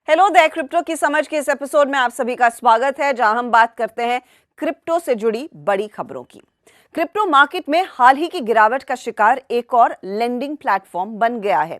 Hello the crypto की समझ के इस एपिसोड में आप सभी का स्वागत है, जहां हम बात करते हैं क्रिप्टो से जुड़ी बड़ी खबरों की। क्रिप्टो मार्केट में हाल ही की गिरावट का शिकार एक और लेंडिंग प्लेटफॉर्म बन गया है।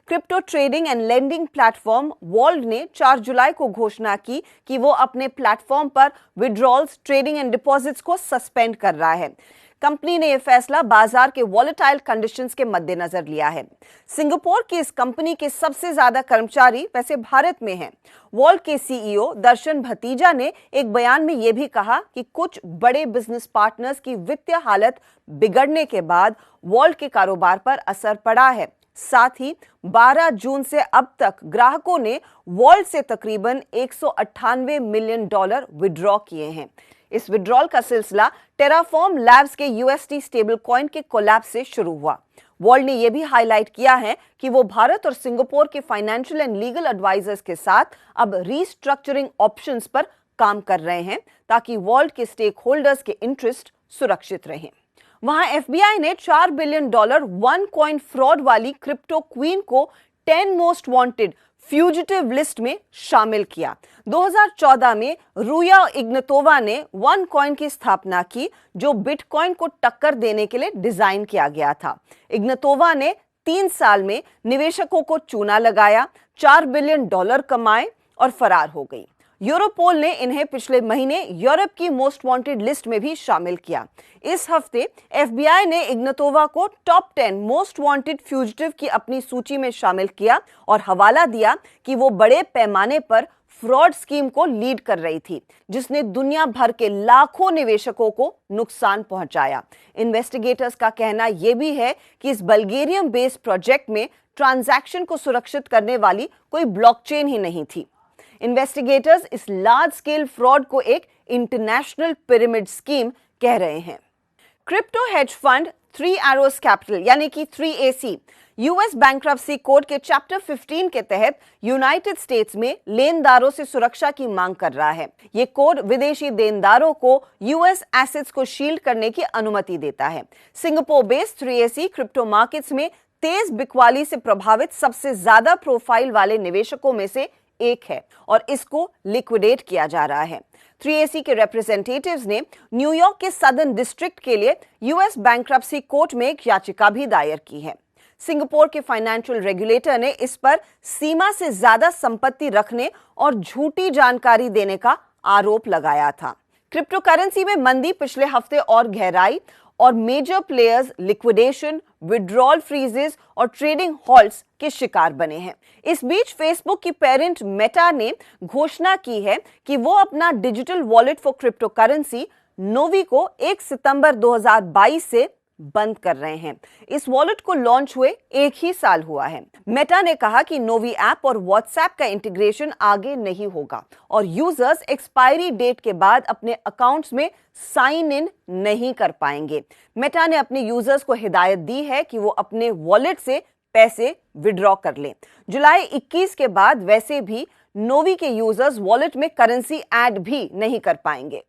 Crypto trading and lending platform Vault ने 4 जुलाई को घोषणा की कि वो अपने प्लेटफॉर्म पर विड्रॉल्स, ट्रेडिंग एंड डिपॉजिट्स को सस्पेंड कर रहा है। कंपनी ने यह फैसला बाजार के वॉलेटाइल कंडीशंस के मद्देनजर लिया है। सिंगापुर की इस कंपनी के सबसे ज्यादा कर्मचारी वैसे भारत में हैं। वॉल्ट के सीईओ दर्शन भतीजा ने एक बयान में यह भी कहा कि कुछ बड़े बिजनेस पार्टनर्स की वित्तीय हालत बिगड़ने के बाद वॉल्ट के कारोबार पर असर पड़ा है। साथ ही 12 जून से अब तक ग्राहकों ने वॉल्ट से तकरीबन $198 मिलियन विड्रॉ किए हैं। इस विड्रॉल का सिलसिला टेराफॉर्म लैब्स के यूएसटी स्टेबल कॉइन के कोलैप्स से शुरू हुआ। वॉल्ट ने यह भी हाईलाइट किया है कि वो भारत और सिंगापुर के फाइनेंशियल एंड लीगल एडवाइजर्स के साथ अब रीस्ट्रक्चरिंग ऑप्शंस पर काम कर रहे हैं ताकि वॉल्ट के स्टेक होल्डर्स के इंटरेस्ट सुरक्षित रहें। वहां एफबीआई ने $4 बिलियन वन कॉइन फ्रॉड वाली क्रिप्टो क्वीन को 10 मोस्ट वांटेड फ्यूजिटिव लिस्ट में शामिल किया। 2014 में रूया इग्नतोवा ने वन कॉइन की स्थापना की, जो बिटकॉइन को टक्कर देने के लिए डिजाइन किया गया था। इग्नतोवा ने 3 साल में निवेशकों को चूना लगाया, $4 बिलियन कमाए और फरार हो गई। यूरोपोल ने इन्हें पिछले महीने यूरोप की मोस्ट वांटेड लिस्ट में भी शामिल किया। इस हफ्ते एफबीआई ने इग्नतोवा को टॉप 10 मोस्ट वांटेड फ्यूजिटिव की अपनी सूची में शामिल किया और हवाला दिया कि वो बड़े पैमाने पर फ्रॉड स्कीम को लीड कर रही थी, जिसने दुनिया भर के लाखों निवेशकों को नुकसान पहुंचाया। इन्वेस्टिगेटर्स का कहना यह भी है कि इस बल्गेरियन बेस्ड प्रोजेक्ट में ट्रांजैक्शन को सुरक्षित करने वाली कोई ब्लॉकचेन ही नहीं थी। इन्वेस्टिगेटर्स इस लार्ज स्केल फ्रॉड को एक इंटरनेशनल पिरामिड स्कीम कह रहे हैं। Crypto hedge fund 3 Arrows capital यानी कि 3AC यूएस बैंक्रप्सी कोड के चैप्टर 15 के तहत यूनाइटेड स्टेट्स में लेनदारों से सुरक्षा की मांग कर रहा है। ये कोड विदेशी देनदारों को यूएस एसेट्स को शील्ड करने की अनुमति देता है। Singapore based 3AC crypto markets में तेज बिकवाली से प्रभावित सबसे ज्यादा प्रोफाइल वाले निवेशकों में से एक है और इसको लिक्विडेट किया जा रहा है। 3AC के रिप्रेजेंटेटिव्स ने न्यूयॉर्क के सदर्न डिस्ट्रिक्ट के लिए यूएस बैंक्रप्सी कोर्ट में एक याचिका भी दायर की है। सिंगापुर के फाइनेंशियल रेगुलेटर ने इस पर सीमा से ज्यादा संपत्ति रखने और झूठी जानकारी देने का आरोप लगाया था। क्रिप्टो करेंसी में मंदी पिछले हफ्ते और गहराई और major players liquidation, withdrawal freezes और ट्रेडिंग हॉल्ट्स के शिकार बने हैं। इस बीच फेसबुक की पेरेंट मेटा ने घोषणा की है कि वो अपना digital wallet for crypto currency Novi को 1 सितंबर 2022 से बंद कर रहे हैं। इस वॉलेट को लॉन्च हुए एक ही साल हुआ है। मेटा ने कहा कि नोवी ऐप और व्हाट्सएप का इंटीग्रेशन आगे नहीं होगा और यूजर्स एक्सपायरी डेट के बाद अपने अकाउंट्स में साइन इन नहीं कर पाएंगे। मेटा ने अपने यूजर्स को हिदायत दी है कि वो अपने वॉलेट से पैसे विड्रॉ कर लें। जुलाई 21 के बाद वैसे भी नोवी के यूजर्स वॉलेट में करेंसी ऐड भी नहीं कर पाएंगे।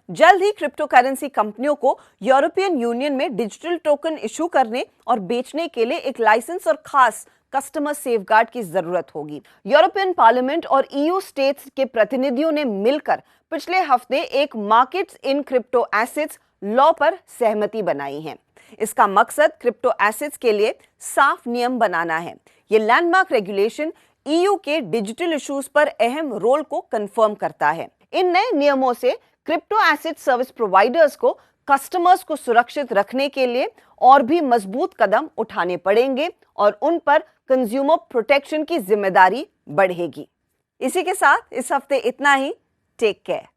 जल्द ही क्रिप्टो करेंसी कंपनियों को यूरोपियन यूनियन में डिजिटल टोकन इशू करने और बेचने के लिए एक लाइसेंस और खास कस्टमर सेफगार्ड की जरूरत होगी। यूरोपियन पार्लियामेंट और ईयू स्टेट्स के प्रतिनिधियों ने मिलकर पिछले हफ्ते एक markets in crypto assets law पर सहमति बनाई है। इसका मकसद क्रिप्टो एसेट्स के लिए साफ नियम बनाना है। ये लैंडमार्क रेगुलेशन ईयू के डिजिटल इश्यूज पर अहम रोल को कंफर्म करता है। इन नए नियमों से क्रिप्टो एसेट सर्विस प्रोवाइडर्स को कस्टमर्स को सुरक्षित रखने के लिए और भी मजबूत कदम उठाने पड़ेंगे और उन पर कंज्यूमर प्रोटेक्शन की जिम्मेदारी बढ़ेगी। इसी के साथ इस हफ्ते इतना ही। Take care.